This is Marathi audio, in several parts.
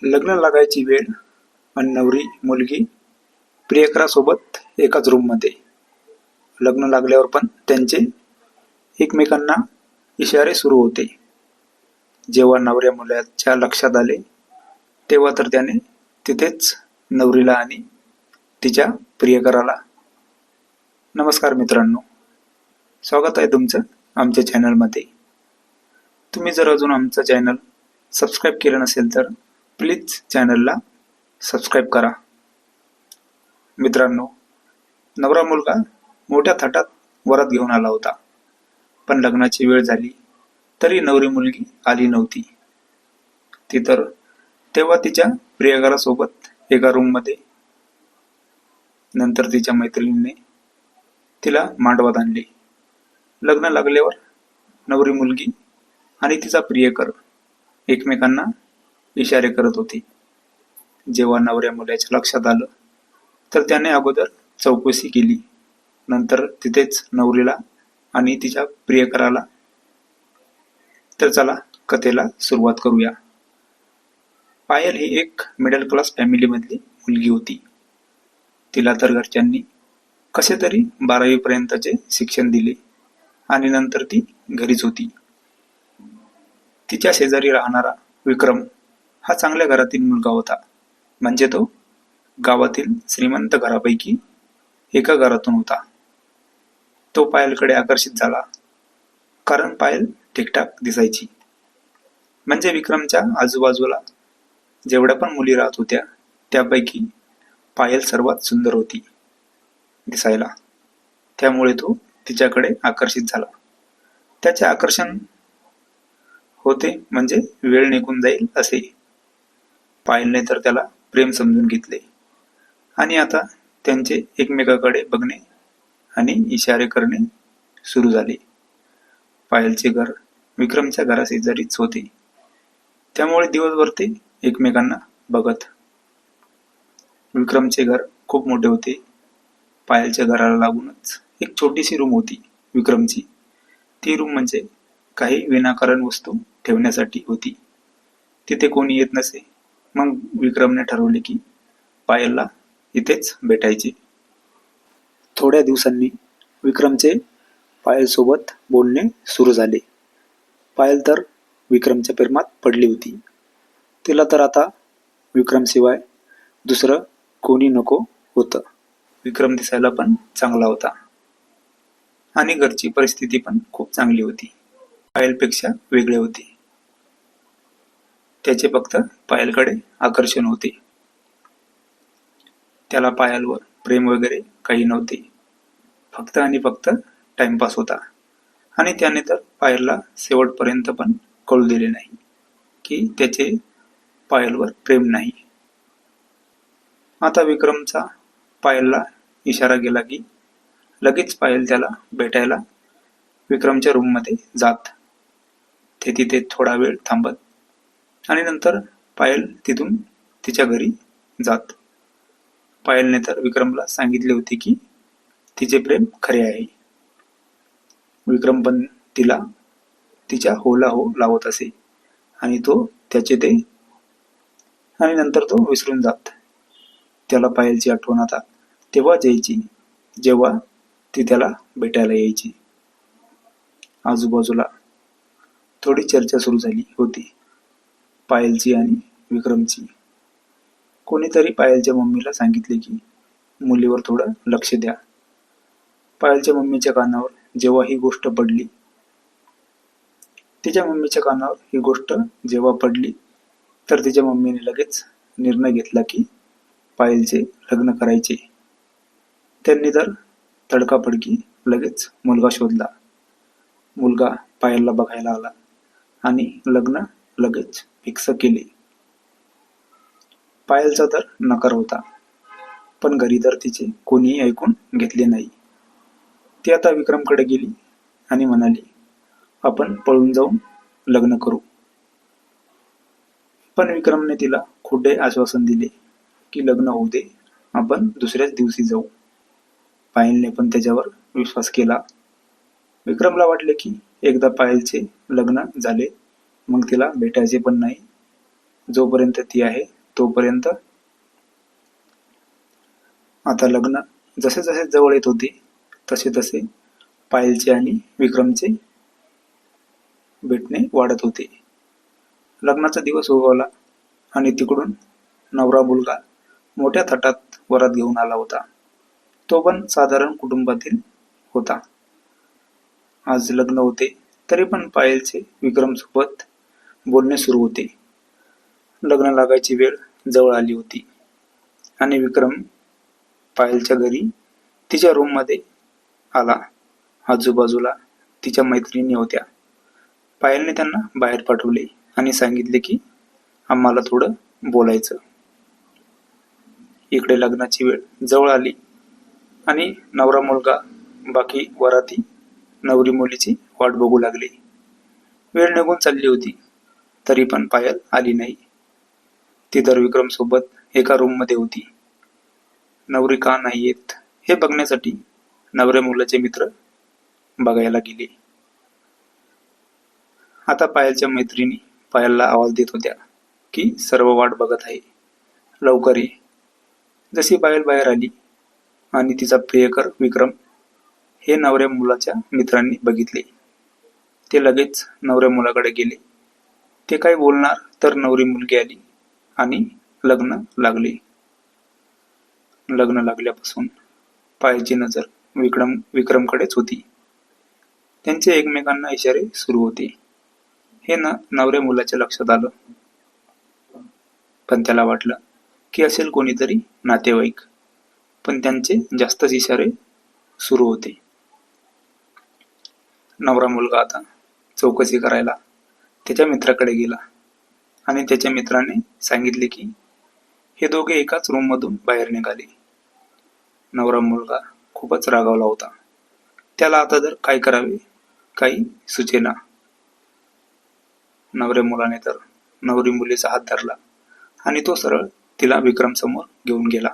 लग्न लागायची वेळ आणि नवरी मुलगी प्रियकरासोबत एकाच रूममध्ये. लग्न लागल्यावर पण त्यांचे एकमेकांना इशारे सुरू होते. जेव्हा नवऱ्या मुलाच्या लक्षात आले तेव्हा तर त्याने तिथेच नवरीला आणि तिच्या प्रियकराला. नमस्कार मित्रांनो, स्वागत आहे तुमचं आमच्या चॅनलमध्ये. तुम्ही जर अजून आमचं चॅनल सबस्क्राईब केलं नसेल तर प्लीज चॅनलला सबस्क्राईब करा. मित्रांनो, नवरा मुलगा मोठ्या थाटात वरात घेऊन आला होता, पण लग्नाची वेळ झाली तरी नवरी मुलगी आली नव्हती. ती तर तेव्हा तिच्या प्रियकरासोबत एका रूममध्ये. नंतर तिच्या मैत्रिणीने तिला मांडवात आणले. लग्न लागल्यावर नवरी मुलगी आणि तिचा प्रियकर एकमेकांना इशारे करत होते. जेव्हा नवऱ्या मुलाच्या लक्षात आलं तर त्याने अगोदर चौकशी केली. नंतर तिथेच नवरीला आणि तिच्या प्रियकराला. तर चला कथेला सुरुवात करूया. पायल ही एक मिडल क्लास फॅमिलीमधली मुलगी होती. तिला तर घरच्यांनी कसे तरी 12वी पर्यंतचे शिक्षण दिले आणि नंतर ती घरीच होती. तिच्या शेजारी राहणारा विक्रम हा चांगल्या घरातील मुलगा होता. म्हणजे तो गावातील श्रीमंत घरापैकी एका घरातून होता. तो पायलकडे आकर्षित झाला, कारण पायल ठीकठाक दिसायची. म्हणजे विक्रमच्या आजूबाजूला जेवढ्या पण मुली राहत होत्या त्यापैकी पायल सर्वात सुंदर होती दिसायला. त्यामुळे तो तिच्याकडे आकर्षित झाला. त्याचे आकर्षण होते म्हणजे वेळ निघून जाईल असे. पायलने तर त्याला प्रेम समजून घेतले आणि आता त्यांचे एकमेकाकडे बघणे आणि इशारे करणे सुरू झाले. पायलचे घर विक्रमच्या घराशेजारीच होते, त्यामुळे दिवसभर ते एकमेकांना बघत. विक्रमचे घर खूप मोठे होते. पायलच्या घराला लागूनच एक छोटीशी रूम होती विक्रमची. ती रूम म्हणजे काही विनाकारण वस्तू ठेवण्यासाठी होती. तिथे कोणी येत नसे. मग विक्रमने ठरवले की पायलला इथेच भेटायचे. थोड्या दिवसांनी विक्रमचे पायलसोबत बोलणे सुरू झाले. पायल तर विक्रमच्या प्रेमात पडली होती. तिला तर आता विक्रमशिवाय दुसरं कोणी नको होतं. विक्रम दिसायला पण चांगला होता आणि घरची परिस्थिती पण खूप चांगली होती. पायलपेक्षा वेगळे होते. त्याचे फक्त पायलकडे आकर्षण होते. त्याला पायलवर प्रेम वगैरे काही नव्हते. फक्त आणि फक्त टाइमपास होता. आणि त्याने तर पायलला शेवटपर्यंत पण कळू दिले नाही की त्याचे पायलवर प्रेम नाही. आता विक्रमचा पायलला इशारा गेला की लगेच पायल त्याला भेटायला विक्रमच्या रूममध्ये जात. ते तिथे थोडा वेळ थांबत आणि नंतर पायल तिथून तिच्या घरी जात. पायलने तर विक्रमला सांगितले होते की तिचे प्रेम खरे आहे. विक्रम पण तिला तिच्या होला हो लावत असे आणि तो त्याचे ते आणि नंतर तो विसरून जात. त्याला पायलची आठवण आता तेव्हाच यायची जेव्हा ती त्याला भेटायला यायची. आजूबाजूला थोडी चर्चा सुरू झाली होती पायलची आणि विक्रमची. कोणीतरी पायलच्या मम्मीला सांगितले की मुलीवर थोडं लक्ष द्या. पायलच्या मम्मीच्या कानावर जेव्हा ही गोष्ट पडली तर तिच्या मम्मीने लगेच निर्णय घेतला की पायलचे लग्न करायचे. त्यांनी तर तडकाफडकी लगेच मुलगा शोधला. मुलगा पायलला बघायला आला आणि लग्न लगेच फिक्स केले. पायलचा तर नकार होता, पण घरी तर तिचे कोणीही ऐकून घेतले नाही. ती आता विक्रमकडे गेली आणि म्हणाली, आपण पळून जाऊन लग्न करू. पण विक्रमने तिला खोटे आश्वासन दिले की लग्न होऊ दे, आपण दुसऱ्याच दिवशी जाऊ. पायलने पण त्याच्यावर विश्वास केला. विक्रमला वाटले की एकदा पायलचे लग्न झाले मग तिला भेटायचे पण नाही जोपर्यंत ती आहे तोपर्यंत. आता लग्न जसे जसे जवळ येत होते तसे तसे पायलचे आणि विक्रमचे भेटणे वाढत होते. लग्नाचा दिवस उगवला आणि तिकडून नवरा मुलगा मोठ्या थाटात वरात घेऊन आला होता. तो पण साधारण कुटुंबातील होता. आज लग्न होते तरी पण पायलचे विक्रमसोबत बोलणे सुरू होते. लग्न लागायची वेळ जवळ आली होती आणि विक्रम पायलच्या घरी तिच्या रूममध्ये आला. आजूबाजूला तिच्या मैत्रिणी होत्या. पायलने त्यांना बाहेर पाठवले आणि सांगितले की आम्हाला थोडं बोलायचं. इकडे लग्नाची वेळ जवळ आली आणि नवरा मुलगा बाकी वराती नवरी मुलीची वाट बघू लागले. वेळ निघून चालली होती तरी पण पायल आली नाही. ती तर विक्रम सोबत एका रूम मध्ये होती. नवरी का नाही येत हे बघण्यासाठी नवऱ्या मुलाचे मित्र बघायला गेले. आता पायलच्या मैत्रिणी पायलला आवाज देत होत्या की सर्व वाट बघत आहे, लवकर ये. जशी पायल बाहेर आली आणि तिचा प्रियकर विक्रम हे नवऱ्या मुलाच्या मित्रांनी बघितले. ते लगेच नवऱ्या मुलाकडे गेले. ते काय बोलणार तर नवरी मुलगी आली आणि लग्न लागले. लग्न लागल्यापासून पायलची नजर विक्रमकडेच होती. त्यांचे एकमेकांना इशारे सुरू होते. हे नवऱ्या मुलाच्या लक्षात आलं, पण त्याला वाटलं की असेल कोणीतरी नातेवाईक, पण त्यांचे जास्तच इशारे सुरू होते. नवरा मुलगा आता चौकशी करायला त्याच्या मित्राकडे गेला आणि त्याच्या मित्राने सांगितले की हे दोघे एकाच रूम मधून बाहेर निघाले. नवरा मुलगा खूपच रागावला होता. त्याला आता तर काय करावे काही सुचेना. नवऱ्या मुलाने तर नवरी मुलीचा हात धरला आणि तो सरळ तिला विक्रम समोर घेऊन गेला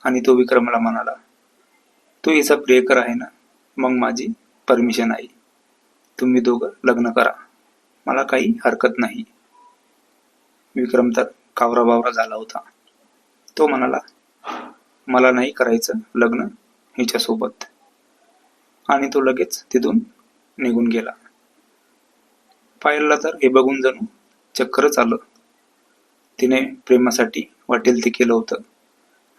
आणि तो विक्रमला म्हणाला, तू हिचा प्रियकर आहे ना, मग माझी परमिशन आहे. तुम्ही दोघं लग्न करा, मला काही हरकत नाही. विक्रम तर कावरा बावरा झाला होता. तो म्हणाला, मला नाही करायचं लग्न हिच्यासोबत, आणि तो लगेच तिथून निघून गेला. पायलला तर हे बघून जणू चक्करच आलं. तिने प्रेमासाठी वाटेल ते केलं होतं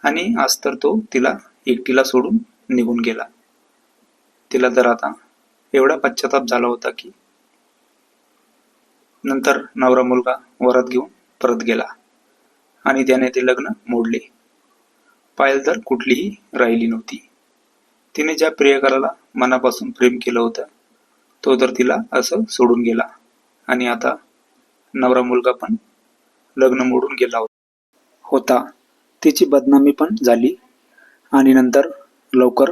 आणि आज तर तो तिला एकटीला सोडून निघून गेला. तिला तर आता एवढा पश्चाताप झाला होता की नंतर नवरा मुलगा वरात घेऊन परत गेला आणि त्याने ते लग्न मोडले. पायल तर कुठलीही राहिली नव्हती. तिने ज्या प्रियकराला मनापासून प्रेम केलं होतं तो तर तिला असं सोडून गेला आणि आता नवरा मुलगा पण लग्न मोडून गेला होता. तिची बदनामी पण झाली आणि नंतर लवकर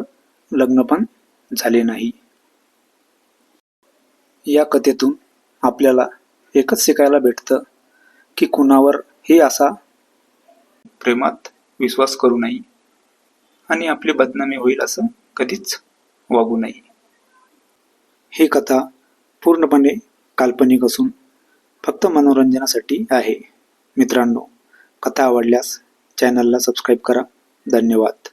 लग्न पण झाले नाही. या कथेतून आपल्याला एकच शिकायला भेटतं की कुणावरही असा प्रेमात विश्वास करू नये आणि आपली बदनामी होईल असं कधीच वागू नये. ही कथा पूर्णपणे काल्पनिक असून फक्त मनोरंजनासाठी आहे. मित्रांनो, कथा आवडल्यास चॅनलला सबस्क्राईब करा. धन्यवाद.